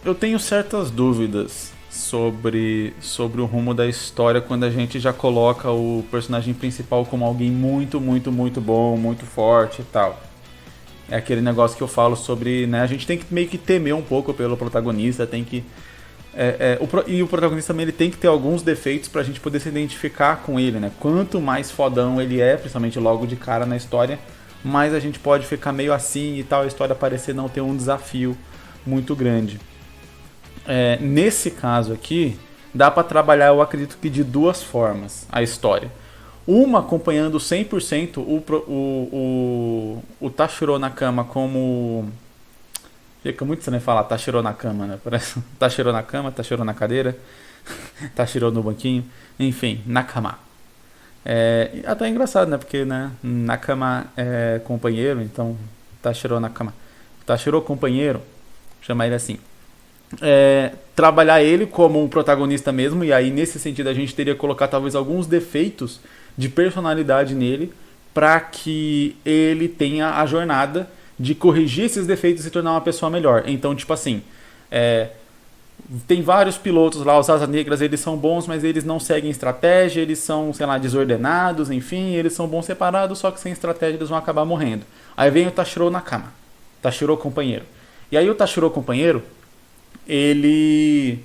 Eu tenho certas dúvidas sobre o rumo da história quando a gente já coloca o personagem principal como alguém muito, muito, muito bom, muito forte e tal. É aquele negócio que eu falo sobre, né? A gente tem que meio que temer um pouco pelo protagonista, tem que. E o protagonista também ele tem que ter alguns defeitos pra gente poder se identificar com ele, né? Quanto mais fodão ele é, principalmente logo de cara na história, mais a gente pode ficar meio assim e tal, a história parecer não ter um desafio muito grande. Nesse caso aqui, dá pra trabalhar, eu acredito que de duas formas, a história. Uma acompanhando 100% o Tashiro Nakama como. Fica muito estranho falar Tashiro Nakama, né? Parece Tashiro na cama, Tashiro na cadeira, Tashiro no banquinho, enfim, Nakama. Até é engraçado, né? Porque, né? Nakama é companheiro, então Tashiro Nakama. Tashiro companheiro, chama ele assim. Trabalhar ele como um protagonista mesmo, e aí nesse sentido a gente teria que colocar talvez alguns defeitos de personalidade nele para que ele tenha a jornada de corrigir esses defeitos e se tornar uma pessoa melhor. Então, tipo assim, tem vários pilotos lá, os Asas Negras, eles são bons, mas eles não seguem estratégia, eles são, sei lá, desordenados, enfim, eles são bons separados, só que sem estratégia eles vão acabar morrendo. Aí vem o Tashiro Nakama, Tashiro companheiro. E aí o Tashiro companheiro, ele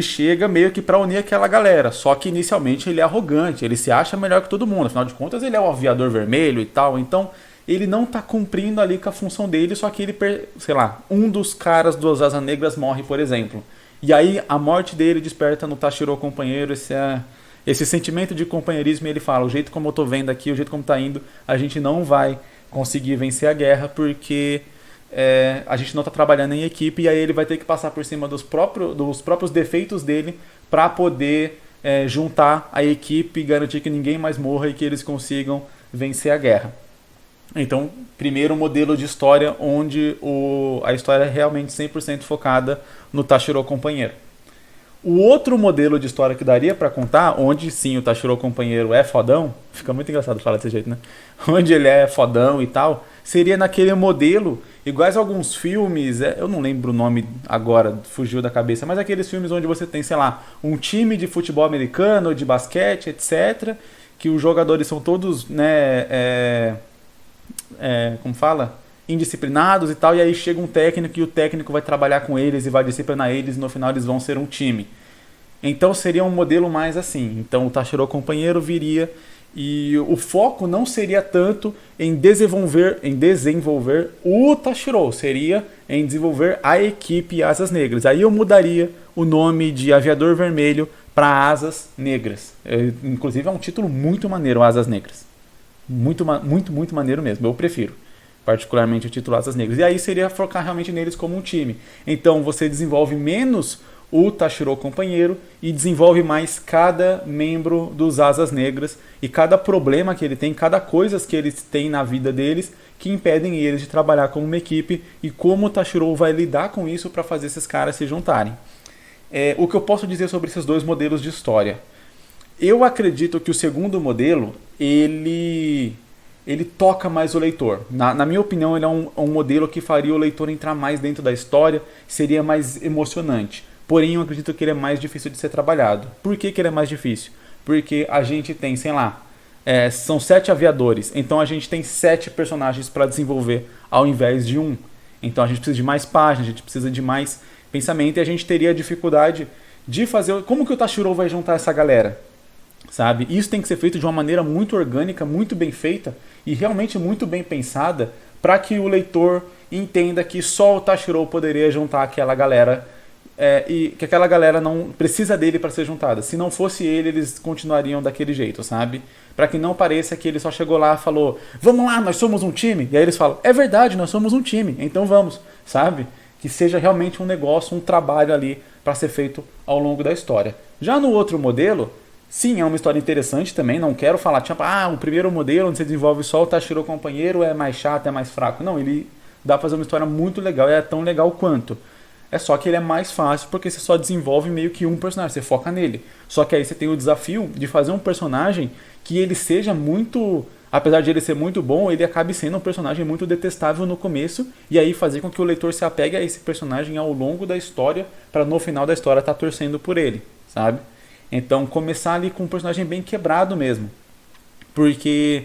chega meio que pra unir aquela galera, só que inicialmente ele é arrogante, ele se acha melhor que todo mundo, afinal de contas ele é o aviador vermelho e tal, então ele não tá cumprindo ali com a função dele, só que ele, sei lá, um dos caras dos Asas Negras morre, por exemplo. E aí a morte dele desperta no Tashiro companheiro esse sentimento de companheirismo, e ele fala, o jeito como eu tô vendo aqui, o jeito como tá indo, a gente não vai conseguir vencer a guerra porque a gente não está trabalhando em equipe, e aí ele vai ter que passar por cima dos próprios defeitos dele para poder juntar a equipe e garantir que ninguém mais morra e que eles consigam vencer a guerra. Então, primeiro modelo de história onde a história é realmente 100% focada no Tashiro companheiro. O outro modelo de história que daria pra contar, onde sim o Tashiro companheiro é fodão, fica muito engraçado falar desse jeito, né? Onde ele é fodão e tal, seria naquele modelo, iguais a alguns filmes, eu não lembro o nome agora, fugiu da cabeça, mas aqueles filmes onde você tem, sei lá, um time de futebol americano, de basquete, etc., que os jogadores são todos, né, como fala? Indisciplinados e tal, e aí chega um técnico e o técnico vai trabalhar com eles e vai disciplinar eles e no final eles vão ser um time. Então seria um modelo mais assim. Então o Tashiro companheiro viria e o foco não seria tanto em desenvolver o Tashiro, seria em desenvolver a equipe Asas Negras. Aí eu mudaria o nome de Aviador Vermelho para Asas Negras. Inclusive é um título muito maneiro, Asas Negras. Muito, muito, muito maneiro mesmo, eu prefiro particularmente o título Asas Negras. E aí seria focar realmente neles como um time. Então você desenvolve menos o Tashiro companheiro e desenvolve mais cada membro dos Asas Negras e cada problema que ele tem, cada coisa que eles têm na vida deles que impedem eles de trabalhar como uma equipe e como o Tashiro vai lidar com isso para fazer esses caras se juntarem. O que eu posso dizer sobre esses dois modelos de história? Eu acredito que o segundo modelo, ele toca mais o leitor. Na minha opinião, ele é um modelo que faria o leitor entrar mais dentro da história, seria mais emocionante. Porém, eu acredito que ele é mais difícil de ser trabalhado. Por que ele é mais difícil? Porque a gente tem, sei lá, são 7 aviadores, então a gente tem 7 personagens para desenvolver ao invés de um. Então a gente precisa de mais páginas, a gente precisa de mais pensamento e a gente teria dificuldade de fazer... Como que o Tashiro vai juntar essa galera? Sabe? Isso tem que ser feito de uma maneira muito orgânica, muito bem feita e realmente muito bem pensada para que o leitor entenda que só o Tashiro poderia juntar aquela galera e que aquela galera não precisa dele para ser juntada. Se não fosse ele, eles continuariam daquele jeito, sabe? Para que não pareça que ele só chegou lá e falou: vamos lá, nós somos um time. E aí eles falam: é verdade, nós somos um time, então vamos, sabe? Que seja realmente um negócio, um trabalho ali para ser feito ao longo da história. Já no outro modelo, sim, é uma história interessante também, não quero falar, tipo, o primeiro modelo onde você desenvolve só o Tashiro companheiro é mais chato, é mais fraco. Não, ele dá pra fazer uma história muito legal, é tão legal quanto. É só que ele é mais fácil porque você só desenvolve meio que um personagem, você foca nele. Só que aí você tem o desafio de fazer um personagem que ele seja muito apesar de ele ser muito bom, ele acabe sendo um personagem muito detestável no começo, e aí fazer com que o leitor se apegue a esse personagem ao longo da história, para no final da história estar torcendo por ele, sabe? Então começar ali com um personagem bem quebrado mesmo. Porque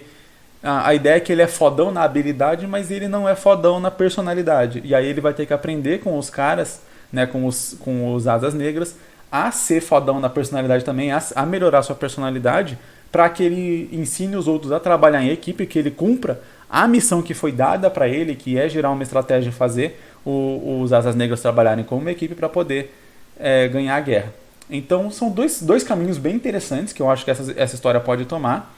a ideia é que ele é fodão na habilidade, mas ele não é fodão na personalidade. E aí ele vai ter que aprender com os caras, né, com os Asas Negras, a ser fodão na personalidade também, a melhorar sua personalidade, para que ele ensine os outros a trabalhar em equipe, que ele cumpra a missão que foi dada para ele, que é gerar uma estratégia e fazer os Asas Negras trabalharem como uma equipe para poder ganhar a guerra. Então são dois caminhos bem interessantes que eu acho que essa história pode tomar.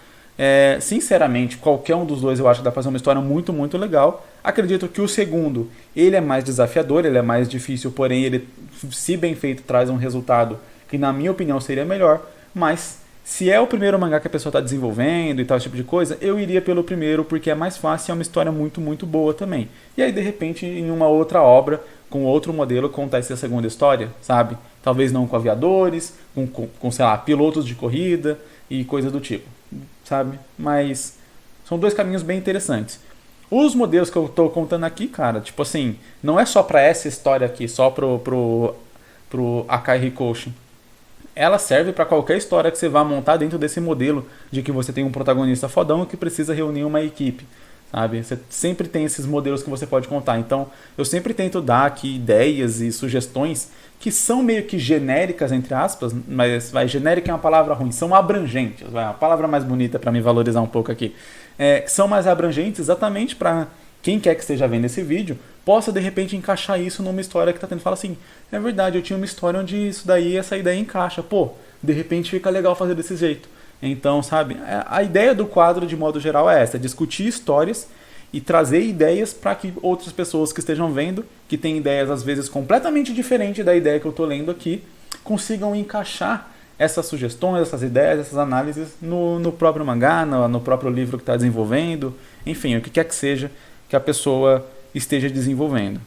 Sinceramente, qualquer um dos dois eu acho que dá pra fazer uma história muito, muito legal. Acredito que o segundo, ele é mais desafiador, ele é mais difícil, porém ele, se bem feito, traz um resultado que na minha opinião seria melhor. Mas se é o primeiro mangá que a pessoa está desenvolvendo e tal, esse tipo de coisa, eu iria pelo primeiro porque é mais fácil e é uma história muito, muito boa também. E aí, de repente, em uma outra obra, com outro modelo, contar essa segunda história, sabe? Talvez não com aviadores, com sei lá, pilotos de corrida e coisa do tipo, sabe? Mas são dois caminhos bem interessantes. Os modelos que eu tô contando aqui, cara, tipo assim, não é só pra essa história aqui, só pro Akai Hikoshi. Ela serve pra qualquer história que você vá montar dentro desse modelo de que você tem um protagonista fodão que precisa reunir uma equipe, sabe? Você sempre tem esses modelos que você pode contar. Então, eu sempre tento dar aqui ideias e sugestões que são meio que genéricas, entre aspas, mas genérica é uma palavra ruim, são abrangentes, uma palavra mais bonita para me valorizar um pouco aqui. São mais abrangentes exatamente para quem quer que esteja vendo esse vídeo possa de repente encaixar isso numa história que tá tendo. Fala assim, é verdade, eu tinha uma história onde isso daí, essa ideia encaixa, pô, de repente fica legal fazer desse jeito. Então, sabe, a ideia do quadro de modo geral é essa, discutir histórias e trazer ideias para que outras pessoas que estejam vendo, que têm ideias às vezes completamente diferentes da ideia que eu estou lendo aqui, consigam encaixar essas sugestões, essas ideias, essas análises no próprio mangá, no próprio livro que está desenvolvendo, enfim, o que quer que seja que a pessoa esteja desenvolvendo.